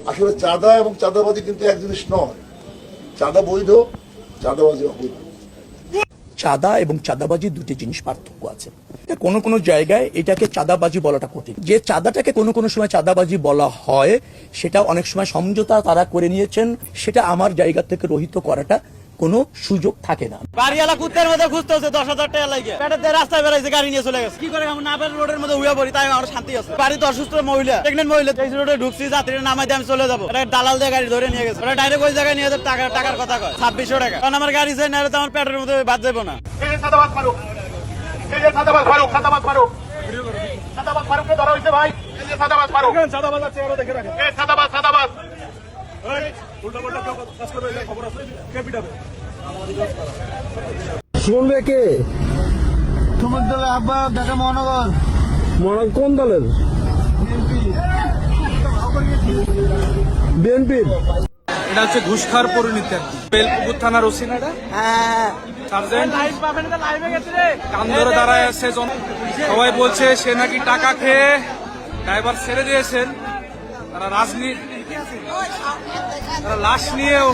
আসলে চাঁদা এবং চাঁদাবাজি কিন্তু এক জিনিস নয়। চাঁদা বৈধ, চাঁদাবাজি অবৈধ। চাঁদা এবং চাঁদাবাজি দুটি জিনিস পার্থক্য আছে। কোনো কোনো জায়গায় এটাকে চাঁদাবাজি বলাটা কঠিন। যে চাঁদাটাকে কোনো কোনো সময় চাঁদাবাজি বলা হয়, সেটা অনেক সময় সমঝোতা তারা করে নিয়েছেন, সেটা আমার জায়গা থেকে রহিত করাটা কোনো সুযোগ থাকে না। বাড়িওয়ালা কুত্তের মধ্যে খুঁজতে হচ্ছে 10,000 টাকা লাগে, পেটের দিয়ে রাস্তায় বেড়াইছে, গাড়ি নিয়ে চলে গেছে। কি করে না পেরে রোডের মধ্যে উড়ে পড়ি, তাই আমার শান্তি আছে। বাড়িতে অসুস্থ মহিলা, প্রেগনেন্ট মহিলা, এই রোডে ঢুকছি, যাত্রীরা নামাই দিয়ে আমি চলে যাবো, দালাল দিয়ে গাড়ি ধরে নিয়ে গেছে। ওরা ডাইরেক্ট ওই জায়গায় নিয়ে টাকার কথা কয় 2600 টাকা। কারণ আমার গাড়ি চাই না, তো আমার পেটের মধ্যে বাদ যাবো না। শুনবে কে? শ্রমিক দলের আহ্বায়ক ঢাকা মহানগর। কোন দলের? বিএনপির। এটা হচ্ছে ঘুষখার পরিণতি আর কি। বেলপুকুর থানার ওসি না এটা? সার্জেন্ট কান ধরে দাঁড়ায় আছে, সবাই বলছে সে নাকি টাকা খেয়ে ড্রাইভার ছেড়ে দিয়েছেন। তারা লাশ নিয়েও